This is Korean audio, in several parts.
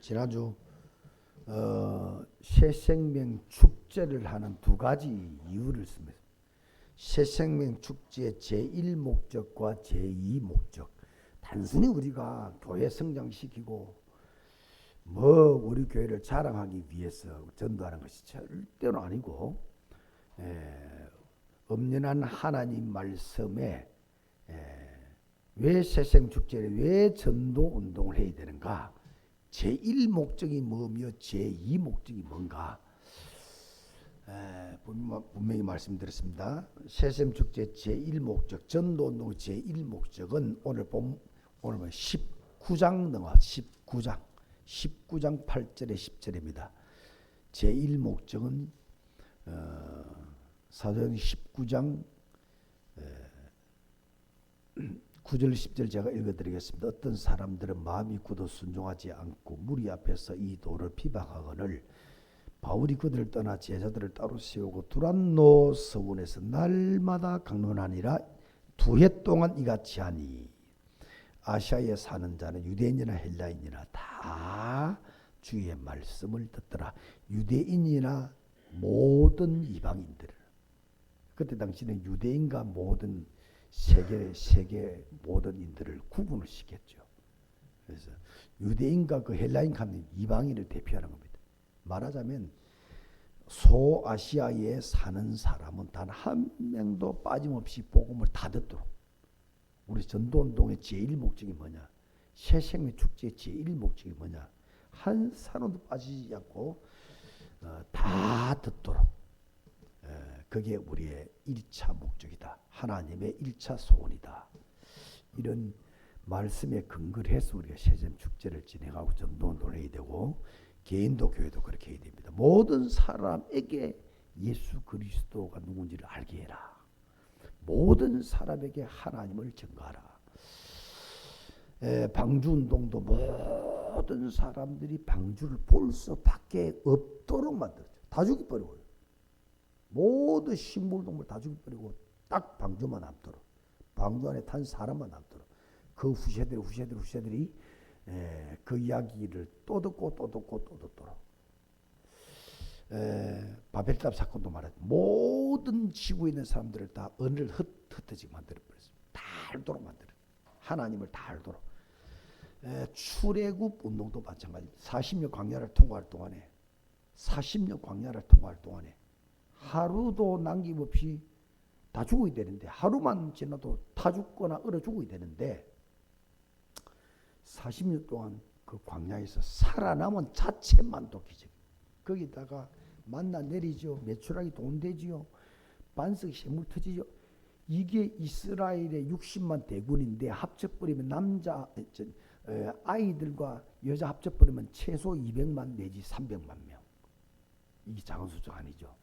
지난주 새생명 축제를 하는 두 가지 이유를 씁니다. 새생명 축제의 제1목적과 제2목적. 단순히 우리가 교회 성장시키고 우리 교회를 자랑하기 위해서 전도하는 것이 절대로 아니고, 엄연한 하나님 말씀에 왜 새생축제를, 왜 전도운동을 해야 되는가, 제1목적이 뭐며 제2목적이 뭔가, 분명히 말씀드렸습니다. 새생축제 제1목적, 전도운동 제1목적은 오늘 19장 넘어 19장 8절에 10절입니다. 제1목적은 사도행전 19장 9절 10절 제가 읽어드리겠습니다. 어떤 사람들은 마음이 굳어 순종하지 않고 무리 앞에서 이 도를 비방하거늘 바울이 그들을 떠나 제자들을 따로 세우고 두란노 서원에서 날마다 강론하니라. 2해 동안 이같이 하니 아시아에 사는 자는 유대인이나 헬라인이나 다 주의 말씀을 듣더라. 유대인이나 모든 이방인들. 그때 당시는 유대인과 모든 세계 모든 인들을 구분을 시켰죠. 그래서 유대인과 그 헬라인 간 이방인을 대표하는 겁니다. 말하자면 소아시아에 사는 사람은 단 한 명도 빠짐없이 복음을 다 듣도록. 우리 전도운동의 제1목적이 뭐냐? 새생명 축제의 제1목적이 뭐냐? 한 사람도 빠지지 않고 다 듣도록. 그게 우리의 1차 목적이다. 하나님의 1차 소원이다. 이런 말씀에 근거를 해서 우리가 새생명 축제를 진행하고 전도운동을 해야 되고, 개인도 교회도 그렇게 해야 됩니다. 모든 사람에게 예수 그리스도가 누군지를 알게 해라. 모든 사람에게 하나님을 증거하라. 방주운동도 모든 사람들이 방주를 볼 수밖에 없도록 만들었죠. 다 죽여버리고, 모든 식물동물 다 죽여버리고 딱 방주만 남도록, 방주 안에 탄 사람만 남도록. 그 후세들이 그 이야기를 또 듣고 또 듣도록. 바벨탑 사건도 말했죠. 모든 지구에 있는 사람들을 다 은을 흩어지게 만들어버렸습니다. 다 알도록 만들어. 하나님을 다 알도록. 출애굽 운동도 마찬가지입니다. 40년 광야를 통과할 동안에 하루도 남김없이 다 죽어야 되는데, 하루만 지나도 타 죽거나 얼어 죽어야 되는데 40년 동안 그 광야에서 살아남은 자체만도 기적. 거기다가 만나 내리죠. 메추라기 돈되지요. 반석 샘물 터지죠. 이게 이스라엘의 60만 대군인데 합쳐버리면 아이들과 여자 합쳐버리면 최소 200만 내지 300만 명. 이게 작은 숫자가 아니죠.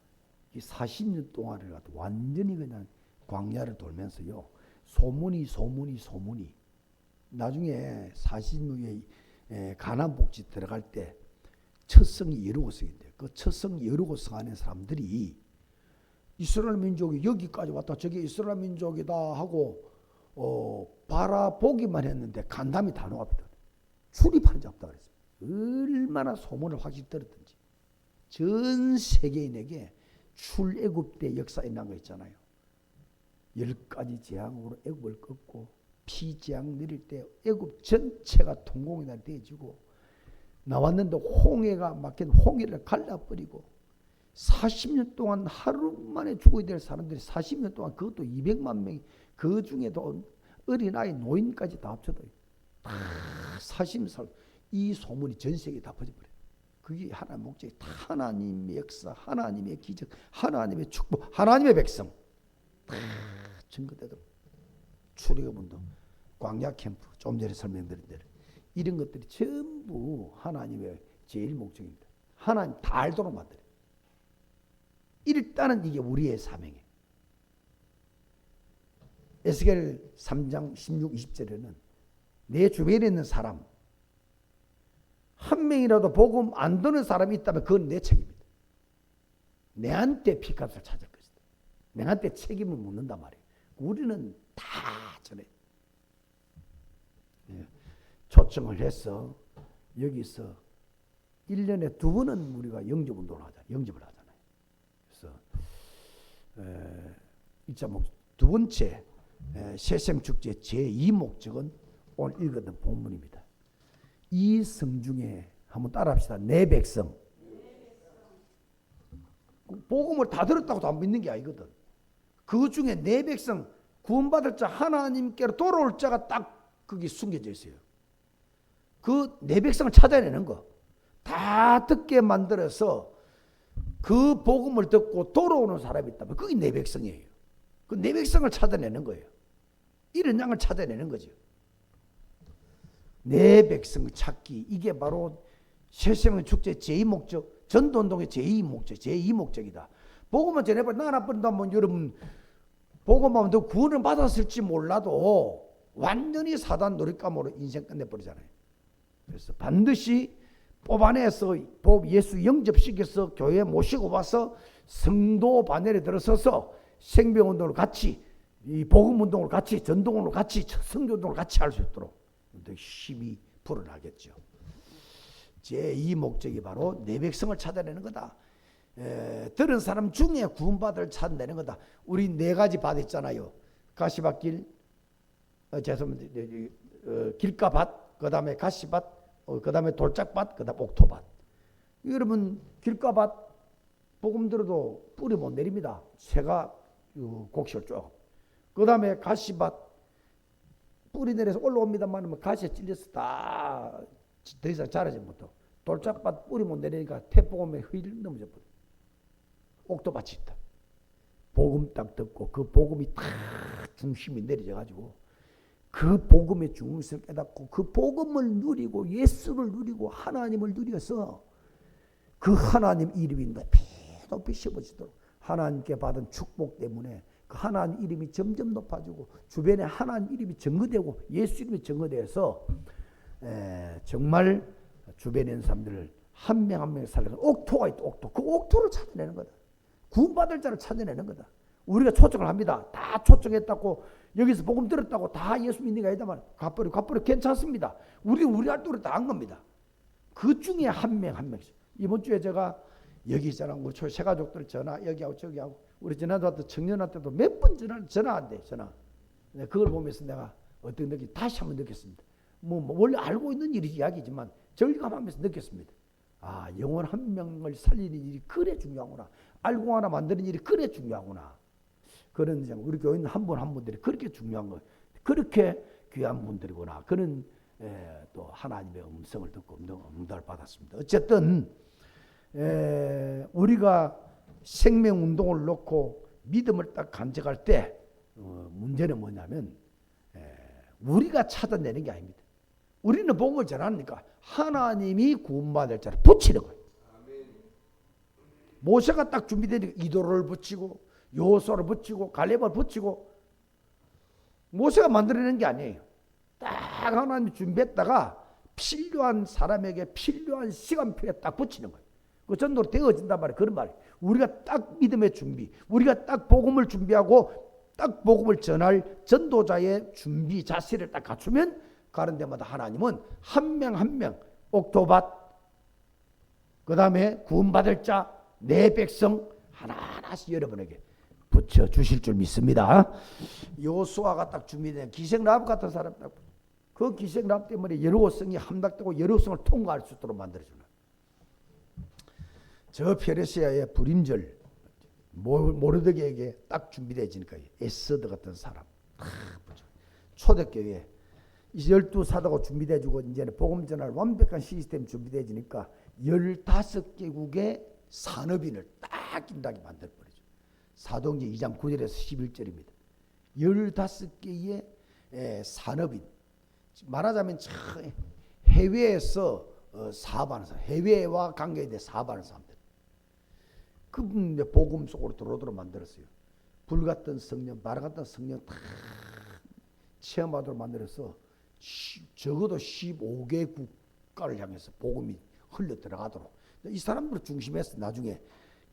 40년 동안을 갖고 완전히 그냥 광야를 돌면서요. 소문이 나중에 40년에 가나안 복지 들어갈 때 첫성이 여루고성인데, 그 첫성 여루고성 안에 사람들이 이스라엘 민족이 여기까지 왔다, 저게 이스라엘 민족이다 하고 바라보기만 했는데 간담이 다 녹아버렸다. 출입하는 자 없다 그랬어요. 얼마나 소문을 확실히 들었든지. 전 세계인에게 출애굽 때 역사에 난 거 있잖아요. 10가지 재앙으로 애굽을 꺾고 피재앙 내릴 때 애굽 전체가 통공에다 대지고, 나왔는데 홍해가 막힌 홍해를 갈라버리고 40년 동안 하루 만에 죽어야 될 사람들이 40년 동안, 그것도 200만 명이, 그 중에도 어린아이 노인까지 다 합쳐도 다 40살. 이 소문이 전 세계에 다 퍼져버려요. 그게 하나의 목적이, 하나님의 역사, 하나님의 기적, 하나님의 축복, 하나님의 백성 다 증거되도록. 출애굽운동, 광야 캠프, 좀 전에 설명드린 대로 이런 것들이 전부 하나님의 제일 목적입니다. 하나님 다 알도록 만들어요. 일단은 이게 우리의 사명이에요. 에스겔 3장 16, 20절에는 내 주변에 있는 사람 한 명이라도 복음 안 듣는 사람이 있다면 그건 내 책임입니다. 내한테 피값을 찾을 것이다. 내한테 책임을 묻는단 말이에요. 우리는 다 전해. 초청을 해서 여기서 1년에 2번은 우리가 영접운동을 하잖아요. 영접을 하잖아요. 그래서 1차 목적, 두 번째 새생축제 제2목적은 오늘 읽었던 본문입니다. 이 성중에 한번 따라합시다. 내 백성. 복음을 다 들었다고 안 믿는 게 아니거든. 그 중에 내 백성 구원받을 자 하나님께로 돌아올 자가 딱 거기 숨겨져 있어요. 그 내 백성을 찾아내는 거. 다 듣게 만들어서 그 복음을 듣고 돌아오는 사람이 있다면 그게 내 백성이에요. 그 내 백성을 찾아내는 거예요. 이런 양을 찾아내는 거죠. 내 백성을 찾기. 이게 바로 새생명 축제 제2목적, 전도운동의 제2목적이다. 복음만 전해봐. 나나뿐다면 여러분 복음만 더 구원을 받았을지 몰라도 완전히 사단 놀잇감으로 인생 끝내버리잖아요. 그래서 반드시 뽑아내서 예수 영접시켜서 교회에 모시고 와서 성도 반열에 들어서서 생명운동을 같이, 이 복음운동을 같이, 전도운동을 같이, 선교운동을 같이 할 수 있도록 힘이 불어나겠죠. 제2목적이 바로 내 백성을 찾아내는 거다. 들은 사람 중에 구원받을 찾아내는 거다. 우리 4가지 밭 있잖아요. 가시밭길, 길가밭, 그 다음에 가시밭, 그 다음에 돌짝밭, 그 다음 옥토밭. 여러분 길가밭 복음 들어도 뿌리 못 내립니다. 새가 곡식을 쪼고. 그 다음에 가시밭 뿌리 내려서 올라옵니다만 가시에 찔려서 다 더 이상 자라지 못하고. 돌짝밭 뿌리 못 내리니까 태복음에 휘를 넘어져 버려. 옥토밭이 있다. 복음 딱 듣고 그 복음이 딱 중심이 내려져 가지고 그 복음의 중요성을 깨닫고 그 복음을 누리고 예수를 누리고 하나님을 누려서 그 하나님 이름이 높이 높이 씌워지도록 하나님께 받은 축복 때문에 그 하나님 이름이 점점 높아지고 주변에 하나님 이름이 증거되고 예수 이름이 증거돼서 정말 주변에 있는 사람들을 한 명 한 명 살려서 옥토가 있다. 옥토. 그 옥토를 찾아내는 거다. 구원받을 자를 찾아내는 거다. 우리가 초청을 합니다. 다 초청했다고 여기서 복음 들었다고 다 예수 믿는 게 아니다만 갚버려 괜찮습니다. 우리 활동을 다 한 겁니다. 그 중에 한 명 한 명씩. 이번 주에 제가 여기 있잖아. 우리 새가족들 전화 여기하고 저기하고 우리 전화도 청년한테도 몇 번 전화한대. 전화. 그걸 보면서 내가 어떤 느낌 다시 한번 느꼈습니다. 뭐 원래 알고 있는 일이 이야기지만 절감하면서 느꼈습니다. 아, 영혼 한 명을 살리는 일이 그래 중요하구나. 알고 하나 만드는 일이 그래 중요하구나. 그런 우리 교인 한 분 한 분들이 그렇게 중요한 거, 그렇게 귀한 분들이구나. 그런 또 하나님의 음성을 듣고 응답을 받았습니다. 어쨌든 우리가 생명 운동을 놓고 믿음을 딱 간직할 때 문제는 뭐냐면 우리가 찾아내는 게 아닙니다. 우리는 복음을 전하니까 하나님이 구원받을 자를 붙이는 거예요. 모세가 딱 준비되니까 이도를 붙이고 여호수아를 붙이고 갈렙을 붙이고 모세가 만들어내는 게 아니에요. 딱 하나님 준비했다가 필요한 사람에게 필요한 시간표에 딱 붙이는 거예요. 그 전도로 되어진단 말이에요. 그런 말이에요. 우리가 딱 믿음의 준비, 우리가 딱 복음을 준비하고 딱 복음을 전할 전도자의 준비 자세를 딱 갖추면 가는 데마다 하나님은 한 명 한 명 옥토밭, 그 다음에 구원받을 자, 내 백성 하나하나씩 여러분에게 붙여주실 줄 믿습니다. 여호수아가 딱 준비된 기생라합 같은 사람 딱 그 기생라합 때문에 여리고성이 함락되고 여리고성을 통과할 수 있도록 만들어주는 저 페르시아의 불임절 모르드게에게 딱 준비되어지니까 에스더 같은 사람 초대교회 12사도가 준비되어지고 이제는 복음 전할 완벽한 시스템 준비되어지니까 15개국의 산업인을 딱 긴다게 만들어버리죠. 사도행전 2장 9절에서 11절입니다. 15개의 산업인, 말하자면 해외에서 사업하는 사람, 해외와 관계에 사업하는 사람들, 그분 복음 속으로 들어오도록 만들었어요. 불같은 성령, 바람같은 성령 다 체험하도록 만들어서 적어도 15개 국가를 향해서 복음이 흘러 들어가도록 이 사람들을 중심해서 나중에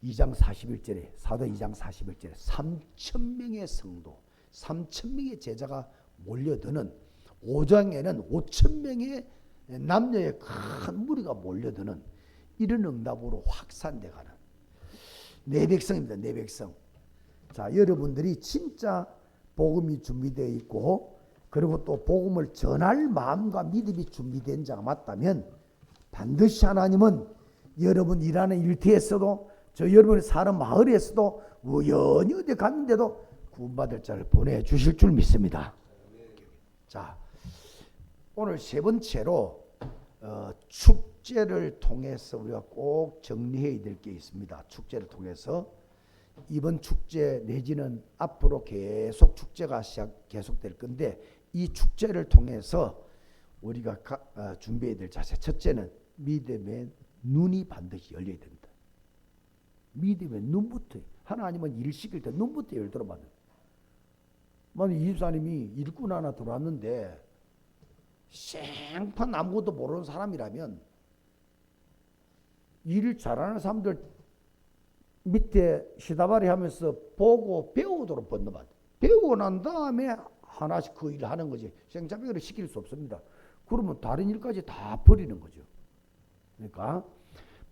2장 41절에 사도 2장 41절에 3,000명의 성도 3,000명의 제자가 몰려드는 5장에는 5,000명의 남녀의 큰 무리가 몰려드는 이런 응답으로 확산돼가는 내 백성입니다. 내 백성. 자, 여러분들이 진짜 복음이 준비되어 있고 그리고 또 복음을 전할 마음과 믿음이 준비된 자가 맞다면 반드시 하나님은 여러분 일하는 일터에서도 저 여러분이 사는 마을에서도 우연히 어디 갔는데도 구원받을 자를 보내주실 줄 믿습니다. 자, 오늘 세 번째로 축제를 통해서 우리가 꼭 정리해야 될 게 있습니다. 축제를 통해서 이번 축제 내지는 앞으로 계속 축제가 계속될 건데 이 축제를 통해서 우리가 준비해야 될 자세, 첫째는 믿음의 눈이 반드시 열려야 된다. 믿음의 눈부터, 하나님은 일 시킬 때 눈부터 열도록 만든. 만약 이 집사님이 일꾼 하나 들어왔는데 생판 아무것도 모르는 사람이라면 일 잘하는 사람들 밑에 시다발이 하면서 보고 배우도록 번너받아. 배우고 난 다음에 하나씩 그 일을 하는 거지. 생자병으로 시킬 수 없습니다. 그러면 다른 일까지 다 버리는 거죠. 그러니까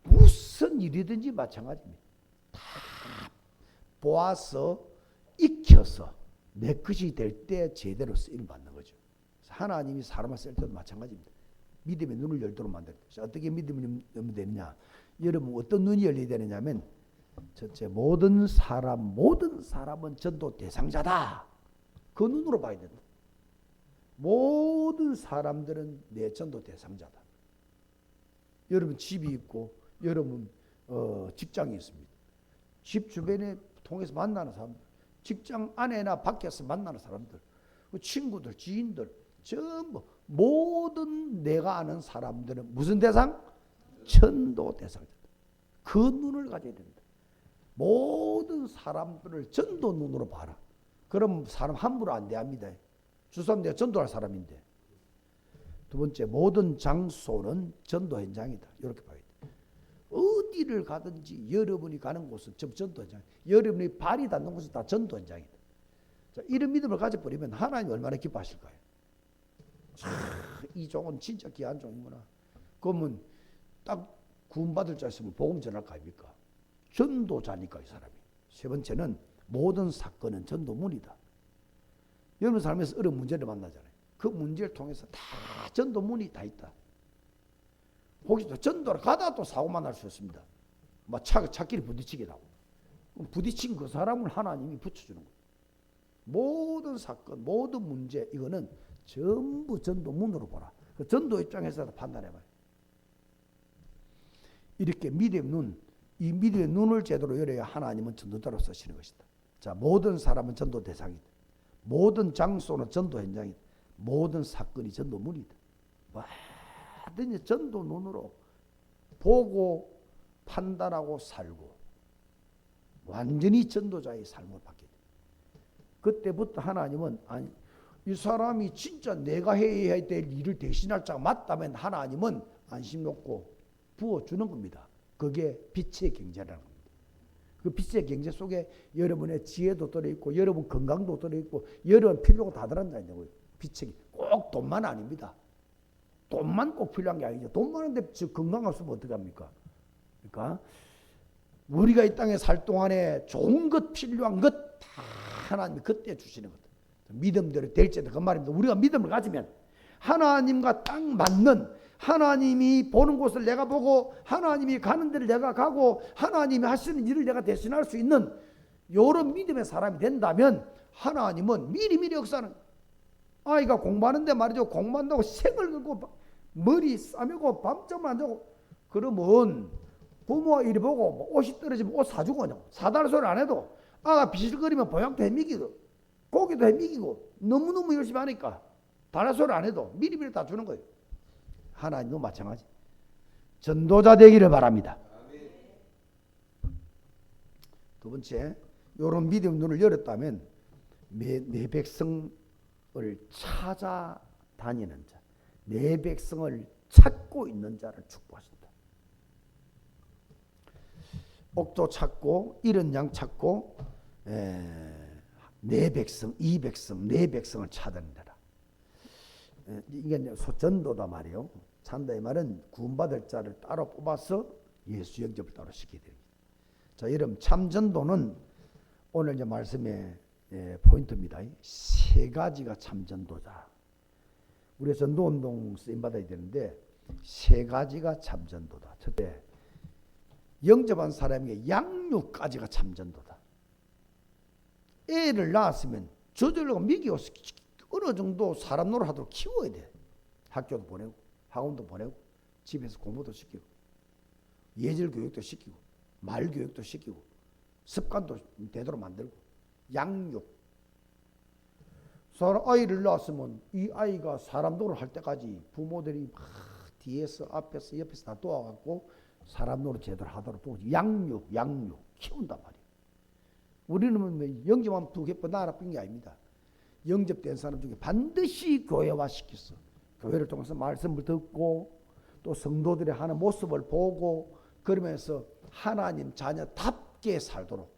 무슨 일이든지 마찬가지입니다. 다 보아서 익혀서 내 것이 될 때 제대로 쓰임 받는 거죠. 하나님이 사람을 쓸 때도 마찬가지입니다. 믿음의 눈을 열도록 만들어요. 어떻게 믿음이 열면 되느냐? 여러분 어떤 눈이 열려야 되느냐면 첫째, 모든 사람은 전도 대상자다. 그 눈으로 봐야 된다. 모든 사람들은 내 전도 대상자다. 여러분 집이 있고 여러분 직장이 있습니다. 집 주변에 통해서 만나는 사람들, 직장 안에나 밖에서 만나는 사람들, 친구들, 지인들 전부 모든 내가 아는 사람들은 무슨 대상? 전도 대상자다. 그 눈을 가져야 된다. 모든 사람들을 전도 눈으로 봐라. 그럼 사람 함부로 안 대합니다. 주사님 내가 전도할 사람인데. 두 번째, 모든 장소는 전도 현장이다. 이렇게 봐야 돼. 어디를 가든지 여러분이 가는 곳은 전도 현장. 여러분이 발이 닿는 곳은 다 전도 현장이다. 자, 이런 믿음을 가져버리면 하나님 얼마나 기뻐하실까요? 이 종은 진짜 귀한 종이구나. 그러면 딱 구원받을 자 있으면 복음 전할 거 아닙니까? 전도자니까 이 사람이. 세 번째는 모든 사건은 전도문이다. 여러분 삶에서 어려운 문제를 만나잖아요. 그 문제를 통해서 다 전도문이 다 있다. 혹시 또 전도를 가다 또 사고만 날 수 있습니다. 막 차끼리 부딪히게 나고. 부딪힌 그 사람을 하나님이 붙여주는 거예요. 모든 사건, 모든 문제 이거는 전부 전도문으로 보라. 그 전도 입장에서 판단해봐요. 이렇게 믿음의 눈, 이 믿음의 눈을 제대로 열어야 하나님은 전도자로 쓰시는 것이다. 자, 모든 사람은 전도 대상이다. 모든 장소는 전도 현장이다. 모든 사건이 전도문이다. 뭐든지 전도 눈으로 보고 판단하고 살고 완전히 전도자의 삶을 받게 돼. 그때부터 하나님은 아니, 이 사람이 진짜 내가 해야 될 일을 대신할 자가 맞다면 하나님은 안심 놓고 부어주는 겁니다. 그게 빛의 경제라는 겁니다. 그 빛의 경제 속에 여러분의 지혜도 들어있고 여러분 건강도 들어있고 여러분 필요가 다 들어간다는 거예요. 빛의 꼭 돈만 아닙니다. 돈만 꼭 필요한 게 아니죠. 돈 많은데 건강 없으면 어떡합니까? 그러니까 우리가 이 땅에 살 동안에 좋은 것 필요한 것 다 하나님이 그때 주시는 것. 믿음대로 될지도 그 말입니다. 우리가 믿음을 가지면 하나님과 딱 맞는 하나님이 보는 곳을 내가 보고 하나님이 가는 데를 내가 가고 하나님이 하시는 일을 내가 대신할 수 있는 이런 믿음의 사람이 된다면 하나님은 미리미리 역사는 아이가 공부하는데 말이죠. 공부한다고 색을 긁고 머리 싸매고 밤잠을 안 자고 그러면 부모가 이리 보고 옷이 떨어지면 옷 사주고 그냥 사달 소리 안 해도 아가 비실거리면 보약도 해미기고 고기도 해미기고 너무너무 열심히 하니까 다른 소리 안 해도 미리미리 다 주는 거예요. 하나님도 마찬가지. 전도자 되기를 바랍니다. 두 번째, 이런 믿음 눈을 열었다면 내 백성을 찾아다니는 자, 내 백성을 찾고 있는 자를 축복하신다. 옥도 찾고 잃은 양 찾고 내 백성, 이 백성, 내 백성을 찾아낸다. 이게 전도다 말이에요. 찬다 이 말은 구원받을 자를 따로 뽑아서 예수 영접을 따로 시켜야 됩니다. 자, 여러분 참전도는 오늘 이제 말씀의 포인트입니다. 세 가지가 참전도다. 우리 전도운동 쓰임 받아야 되는데 세 가지가 참전도다. 첫째, 영접한 사람에게 양육까지가 참전도다. 애를 낳았으면 저절로 먹이고 어느 정도 사람 노릇하도록 키워야 돼. 학교도 보내고 학원도 보내고 집에서 공부도 시키고 예절 교육도 시키고 말 교육도 시키고 습관도 되도록 만들고 양육. 아이를 낳았으면 이 아이가 사람 노릇 할 때까지 부모들이 막 뒤에서 앞에서 옆에서 다 도와갖고 사람 노릇 제대로 하도록 또 양육 키운단 말이에요. 우리는 영접하면 두 개뿐 알아본 게 아닙니다. 영접된 사람 중에 반드시 교회화 시켰어. 교회를 통해서 말씀을 듣고 또 성도들이 하는 모습을 보고 그러면서 하나님 자녀답게 살도록,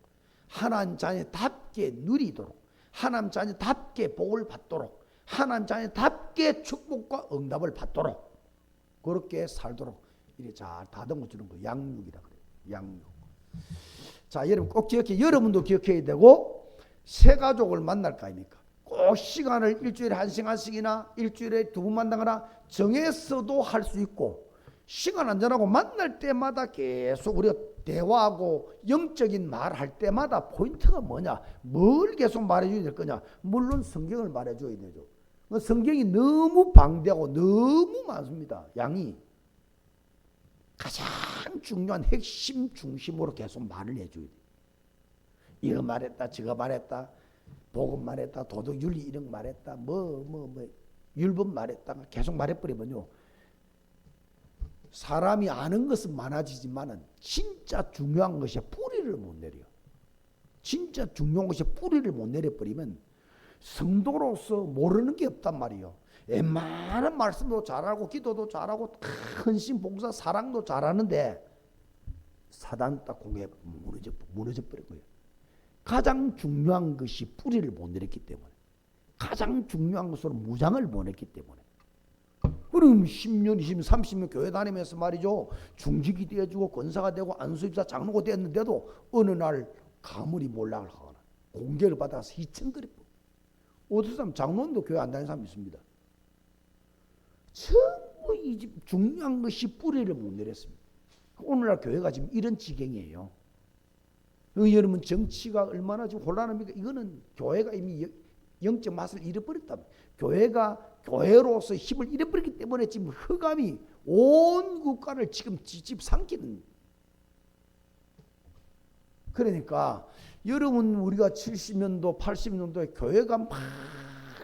하나님 자녀답게 누리도록, 하나님 자녀답게 복을 받도록, 하나님 자녀답게 축복과 응답을 받도록 그렇게 살도록 이렇게 잘 다듬어 주는 거 양육이라 그래요. 양육. 자, 여러분 꼭 기억해. 여러분도 기억해야 되고 새 가족을 만날 거 아닙니까? 꼭 시간을 일주일에 한 시간씩이나 일주일에 두 번 만나거나 정해서도 할 수 있고 시간 안 정하고 만날 때마다 계속 우리가 대화하고 영적인 말 할 때마다 포인트가 뭐냐? 뭘 계속 말해줘야 될 거냐? 물론 성경을 말해줘야 되죠. 성경이 너무 방대하고 너무 많습니다. 양이. 가장 중요한 핵심 중심으로 계속 말을 해줘야 돼. 이거 말했다 저거 말했다 복음 말했다 도덕윤리 이런 말했다 율법 말했다 계속 말해버리면요 사람이 아는 것은 많아지지만은 진짜 중요한 것이 뿌리를 못 내려. 진짜 중요한 것이 뿌리를 못 내려버리면 성도로서 모르는 게 없단 말이에요. 웬만한 말씀도 잘하고 기도도 잘하고 헌신 봉사 사랑도 잘하는데 사단 딱 공에 무너져 버린 거예요. 가장 중요한 것이 뿌리를 못 내렸기 때문에, 가장 중요한 것으로 무장을 못 했기 때문에. 그럼 10년, 20년, 30년 교회 다니면서 말이죠. 중직이 되어주고 권사가 되고 안수입사 장로가 되었는데도 어느 날 가물이 몰락을 하거나 공격을 받아서 희청거리고 어떤 사람 장로님도 교회 안 다니는 사람이 있습니다. 전부 이 집 중요한 것이 뿌리를 못 내렸습니다. 오늘날 교회가 지금 이런 지경이에요. 여러분 정치가 얼마나 지금 혼란합니까? 이거는 교회가 이미 영적 맛을 잃어버렸다. 교회가 교회로서 힘을 잃어버렸기 때문에 지금 흑암이 온 국가를 지금 뒤집삼키는. 그러니까 여러분 우리가 70년도 80년도에 교회가 막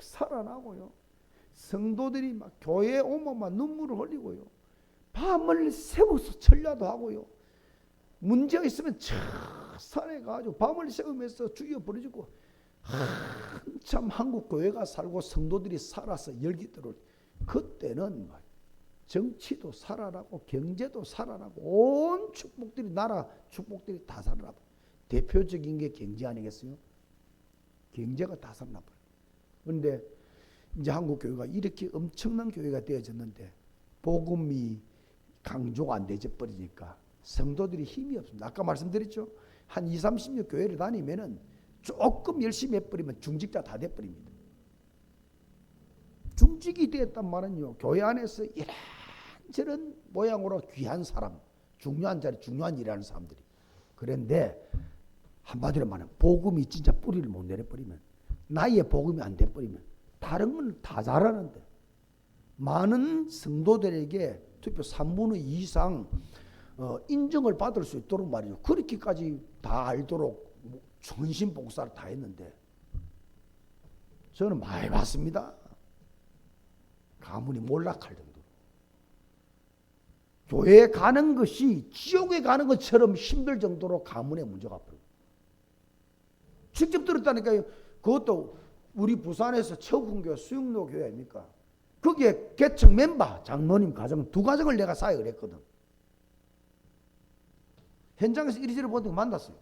살아나고요. 성도들이 막 교회에 오면 막 눈물을 흘리고요. 밤을 새워서 천야도 하고요. 문제가 있으면 산에 가가지고 밤을 새우면서 죽여버리고 한참 한국 교회가 살고 성도들이 살아서 열기들을 그때는 정치도 살아나고 경제도 살아나고 온 축복들이 나라 축복들이 다 살아나고 대표적인 게 경제 아니겠어요? 경제가 다 살아나버려요. 그런데 이제 한국 교회가 이렇게 엄청난 교회가 되어졌는데 복음이 강조가 안 되져 버리니까 성도들이 힘이 없습니다. 아까 말씀드렸죠? 한 20, 30년 교회를 다니면은 조금 열심히 해버리면 중직자 다 돼버립니다. 중직이 되었단 말은요, 교회 안에서 이런저런 모양으로 귀한 사람, 중요한 자리, 중요한 일을 하는 사람들이. 그런데 한마디로 말하면 복음이 진짜 뿌리를 못 내려버리면, 나의 복음이 안 돼버리면 다른 건 다 잘하는데 많은 성도들에게 투표 3분의 2 이상 인정을 받을 수 있도록 말이죠. 그렇게까지 다 알도록 전신 봉사를 다 했는데 저는 많이 봤습니다. 가문이 몰락할 정도로. 교회에 가는 것이 지옥에 가는 것처럼 힘들 정도로 가문의 문제가 벌어요. 직접 들었다니까요. 그것도 우리 부산에서 처분교회 수영로 교회 아닙니까? 거기에 개척 멤버 장로님 가정 두 가정을 내가 사역을 했거든. 현장에서 이리저리 보던 거 만났어요.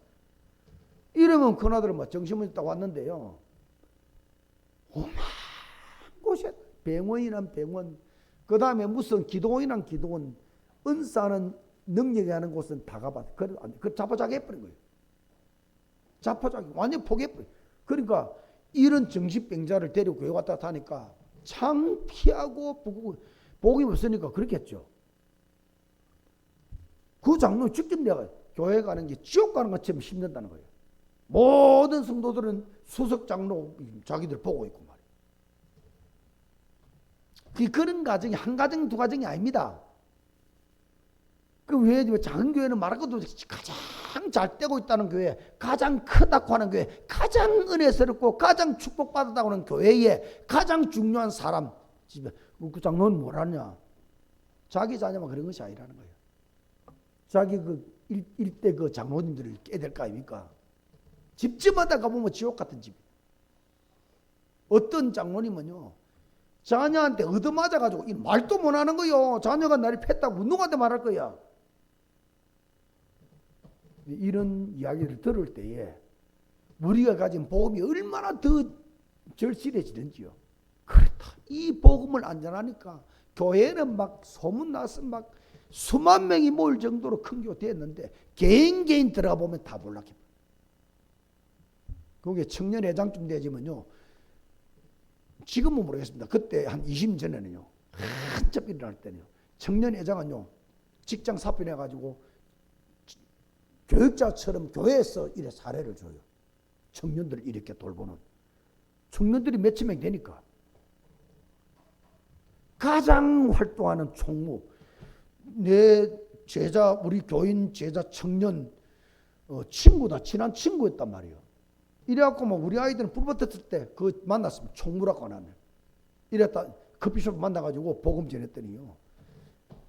이러면 그나들은 뭐 정신문제 딱 왔는데요. 오만 곳에 병원이란 병원, 그 다음에 무슨 기도원이란 기도원, 은사는 능력이 하는 곳은 다 가봤어. 그 자포자기 해버린 거예요. 자포자기 완전 포기해버린. 그러니까 이런 정신병자를 데리고 교회 왔다 갔다 하니까 창피하고 복이 없으니까 그렇겠죠. 그 장로는 직접 내가 교회 가는 게 지옥 가는 것처럼 힘든다는 거예요. 모든 성도들은 수석 장로 자기들 보고 있고 말이에요. 그런 가정이 한 가정 두 가정이 아닙니다. 그 왜 작은 교회는 말할 것도 가장 잘 되고 있다는 교회, 가장 크다고 하는 교회, 가장 은혜스럽고 가장 축복받았다고 하는 교회에 가장 중요한 사람 집에 그 장로는 뭘 하냐? 자기 자녀만 그런 것이 아니라는 거예요. 자기 그 일대 그 장로님들을 깨될 거 아닙니까? 집집마다 가보면 지옥 같은 집. 어떤 장로님은요, 자녀한테 얻어맞아가지고 말도 못하는 거요. 자녀가 나를 팼다고 누구한테 말할 거야. 이런 이야기를 들을 때에 우리가 가진 복음이 얼마나 더 절실해지는지요. 그렇다. 이 복음을 안 전하니까 교회는 막 소문나서 막 수만 명이 모일 정도로 큰 교회 됐는데 개인 들어가 보면 다 몰락해. 그게 청년회장쯤 되지만요. 지금은 모르겠습니다. 그때 한 20년 전에는요. 한참 일어날 때는요. 청년회장은요. 직장 사표내가지고 교육자처럼 교회에서 이래 사례를 줘요. 청년들을 이렇게 돌보는. 청년들이 몇천 명 되니까. 가장 활동하는 총무. 내 제자, 우리 교인 제자 청년 친구다. 친한 친구였단 말이에요. 이래갖고 뭐 우리 아이들은 불붙었을 때 그 만났으면 총무라고 안 하네. 이랬다 커피숍 만나가지고 복음 전했더니요.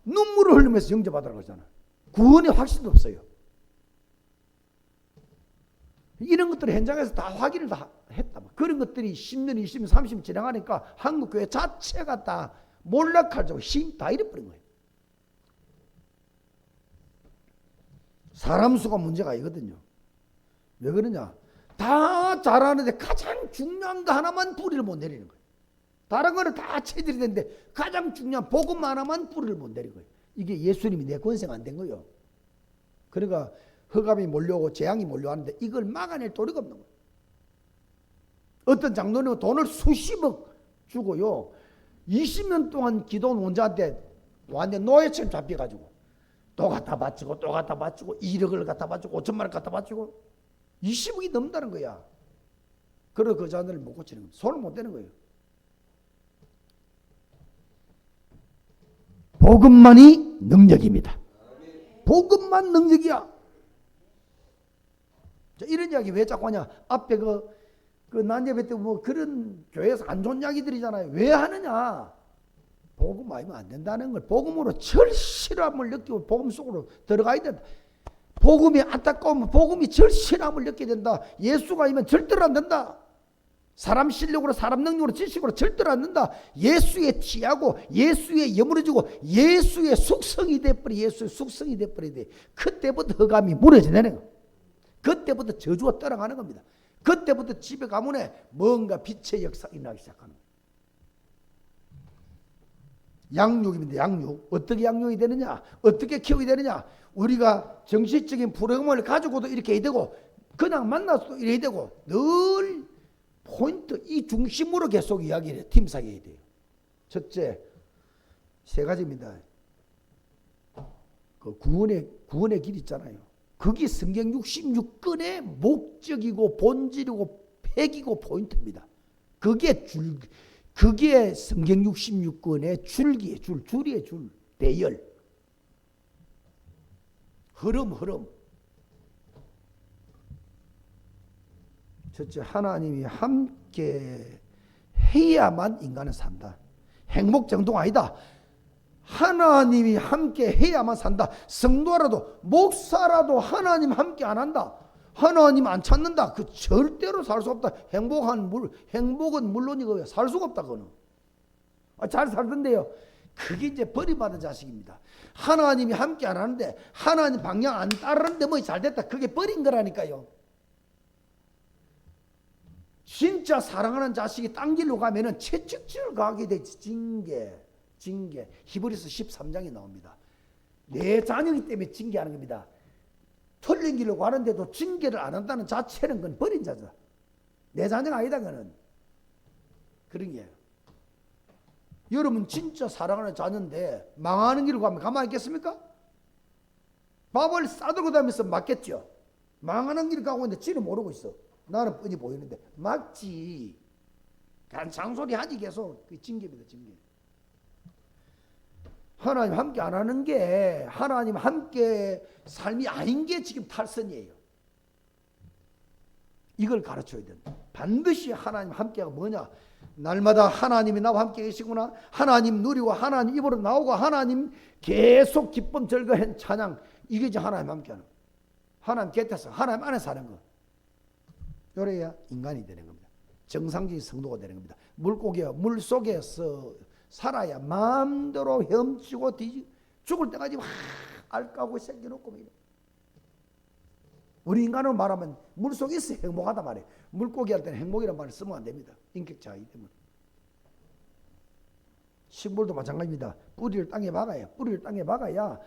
눈물을 흘리면서 영접하더라고 하잖아. 구원의 확신도 없어요. 이런 것들을 현장에서 다 확인을 다 했다. 그런 것들이 10년, 20년, 30년 지나가니까 한국교회 자체가 다 몰락할 정도 힘 다 잃어버린 거예요. 사람 수가 문제가 아니거든요. 왜 그러냐? 다 잘하는데 가장 중요한 거 하나만 뿌리를 못 내리는 거예요. 다른 거는 다 체질이 되는데 가장 중요한 복음 하나만 뿌리를 못 내린 거예요. 이게 예수님이 내 권세가 안 된 거예요. 그러니까 흑암이 몰려오고 재앙이 몰려왔는데 이걸 막아낼 도리가 없는 거예요. 어떤 장로님은 돈을 수십억 주고요. 20년 동안 기도한 원자한테 완전 노예처럼 잡혀가지고 또 갖다 바치고 또 갖다 바치고 1억을 갖다 바치고 5천만 원 갖다 바치고 20억이 넘는다는 거야. 그래서 그 자들을 못 고치는 거예요. 손을 못 대는 거예요. 복음만이 능력입니다. 복음만 능력이야. 자, 이런 이야기 왜 자꾸 하냐? 앞에 그 난예배 때 뭐 그런 교회에서 안 좋은 이야기들이잖아요. 왜 하느냐? 복음 아니면 안 된다는 걸 복음으로 절실함을 느끼고 복음 속으로 들어가야 된다. 복음이 안타까우면 복음이 절실함을 느끼게 된다. 예수가 아니면 절대로 안 된다. 사람 실력으로 사람 능력으로 지식으로 절대로 안 된다. 예수에 취하고 예수에 여물어지고 예수의 숙성이 돼버려. 예수의 숙성이 돼버려야 돼. 그때부터 흑암이 무너지는 거. 그때부터 저주가 떠나가는 겁니다. 그때부터 집에 가문에 뭔가 빛의 역사가 나기 시작하는 거예요. 양육입니다. 양육. 어떻게 양육이 되느냐? 어떻게 키우게 되느냐? 우리가 정신적인 불행을 가지고도 이렇게 해야 되고 그냥 만나서도 이래야 되고 늘 포인트 이 중심으로 계속 이야기를 해요. 팀사기 해야 돼요. 첫째, 세 가지입니다. 그 구원의 길 있잖아요. 그게 성경 66권의 목적이고 본질이고 핵이고 포인트입니다. 그게 성경 66권의 줄기의 줄이의 줄, 대열. 흐름. 첫째, 하나님이 함께 해야만 인간은 산다. 행복 정도가 아니다. 하나님이 함께 해야만 산다. 성도라도 목사라도 하나님 함께 안 한다. 하나님 안 찾는다. 그 절대로 살 수 없다. 행복은 물론이고요. 살 수가 없다. 그거는. 잘 살던데요. 그게 이제 버림받은 자식입니다. 하나님이 함께 안 하는데 하나님 방향 안 따르는데 뭐 잘 됐다. 그게 버린 거라니까요. 진짜 사랑하는 자식이 딴 길로 가면은 채찍질을 가게 되지. 징계. 히브리서 13장에 나옵니다. 내 자녀이기 때문에 징계하는 겁니다. 틀린 길로 가는데도 징계를 안 한다는 자체는 그건 버린 자죠. 내 자녀가 아니다 그는. 그런 게예요. 여러분 진짜 사랑하는 자녀인데 망하는 길로 가면 가만히 있겠습니까? 밥을 싸들고 다니면서 맞겠죠. 망하는 길을 가고 있는데 지는 모르고 있어. 나는 뻔히 보이는데 맞지. 잔소리 하지 계속. 그 징계입니다. 징계. 하나님 함께 안 하는 게 하나님 함께 삶이 아닌 게 지금 탈선이에요. 이걸 가르쳐야 된다. 반드시 하나님 함께가 뭐냐? 날마다 하나님이 나와 함께 계시구나. 하나님 누리고 하나님 입으로 나오고 하나님 계속 기쁨 즐거운 찬양. 이게 이제 하나님 함께하는 거. 하나님 곁에서 하나님 안에 사는 거. 요래야 인간이 되는 겁니다. 정상적인 성도가 되는 겁니다. 물고기가 물속에서 살아야 마음대로 헤엄치고 죽을 때까지 막 알까고 생겨놓고 이래. 우리 인간으로 말하면 물속에 있어 행복하단 말이에요. 물고기 할 때는 행복이란 말을 쓰면 안 됩니다. 인격자이기 때문에. 식물도 마찬가지입니다. 뿌리를 땅에 박아야 뿌리를 땅에 박아야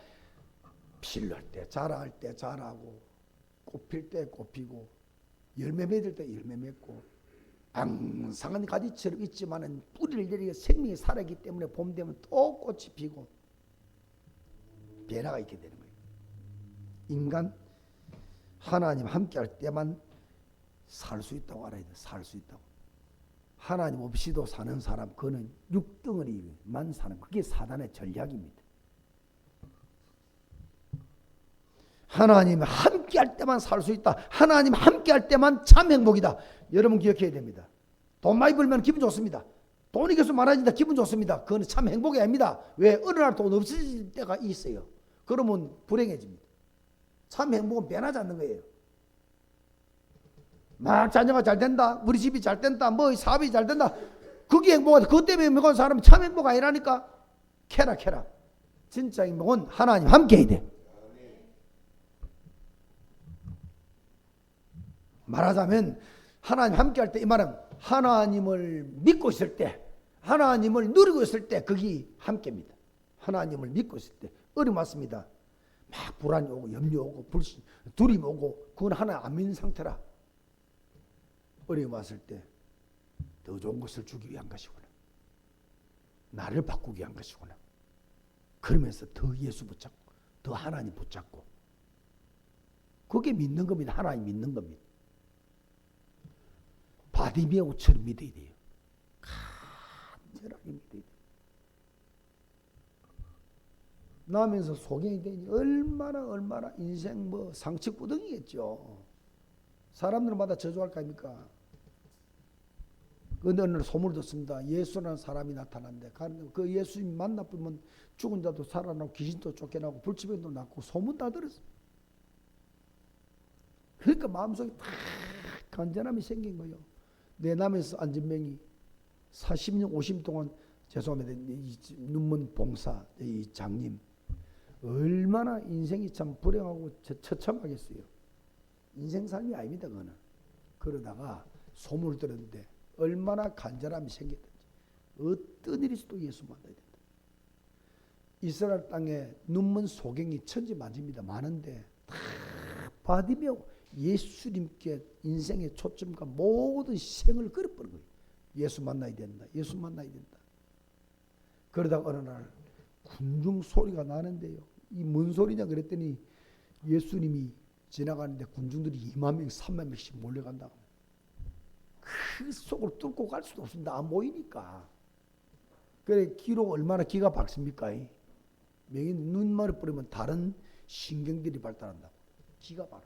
필요할 때 자랄 때 자라고 꽃필 때 꽃피고 열매 맺을 때 열매 맺고 앙상한 가지처럼 있지만은 뿌리를 내리게 생명이 살아있기 때문에 봄 되면 또 꽃이 피고 변화가 있게 되는 거예요. 인간 하나님 함께 할 때만 살 수 있다고 알아야 돼. 살 수 있다고. 하나님 없이도 사는 사람 그는 육덩어리만 사는 거. 그게 사단의 전략입니다. 하나님 함께 할 때만 살 수 있다. 하나님 함께 할 때만 참 행복이다. 여러분 기억해야 됩니다. 돈 많이 벌면 기분 좋습니다. 돈이 계속 많아진다 기분 좋습니다. 그건 참 행복이 아닙니다. 왜? 어느 날 돈 없어질 때가 있어요. 그러면 불행해집니다. 참 행복은 변하지 않는 거예요. 막 자녀가 잘 된다. 우리 집이 잘 된다. 뭐 사업이 잘 된다. 그게 행복하다. 그것 때문에 행복한 사람은 참 행복 아니라니까. 캐라. 진짜 행복은 하나님 함께 해야 돼. 말하자면 하나님 함께 할 때 이 말은 하나님을 믿고 있을 때 하나님을 누리고 있을 때 그게 함께입니다. 하나님을 믿고 있을 때 어려움 왔습니다. 막 불안이 오고 염려 오고 불신 두려움 오고 그건 하나 안 믿는 상태라. 어려움 왔을 때 더 좋은 것을 주기 위한 것이구나. 나를 바꾸기 위한 것이구나. 그러면서 더 예수 붙잡고 더 하나님 붙잡고 그게 믿는 겁니다. 하나님 믿는 겁니다. 바디메오처럼 믿어야 돼요. 간절하게 믿어야 돼요. 나면서 소경이 되니 얼마나 인생 뭐 상처구덩이겠죠. 사람들마다 저주할 거 아닙니까? 어느 날 소문을 듣습니다. 예수라는 사람이 나타난대. 그 예수님 만나보면 죽은 자도 살아나고 귀신도 쫓겨나고 불치병도 낫고 소문 다 들었어요. 그러니까 마음속에 탁 간절함이 생긴 거예요. 내 남에서 안진명이 40년 50년 동안 죄송합니다. 이 눈먼 봉사 이 장님 얼마나 인생이 참 불행하고 처참하겠어요. 인생 삶이 아닙니다. 그거는. 그러다가 소문을 들었는데 얼마나 간절함이 생겼든지 어떤 일이 있어도 예수 만나야 된다. 이스라엘 땅에 눈먼 소경이 천지만지입니다. 많은데 다 받으며 예수님께 인생의 초점과 모든 생을 걸어버린 거예요. 예수 만나야 된다. 예수 만나야 된다. 그러다가 어느 날 군중 소리가 나는데요. 이 뭔 소리냐 그랬더니 예수님이 지나가는데 군중들이 2만 명, 3만 명씩 몰려간다. 그 속을 뚫고 갈 수도 없습니다. 안 보이니까. 그래 귀로 얼마나 기가 박습니까? 명이 눈말을 뿌리면 다른 신경들이 발달한다고. 기가 박아.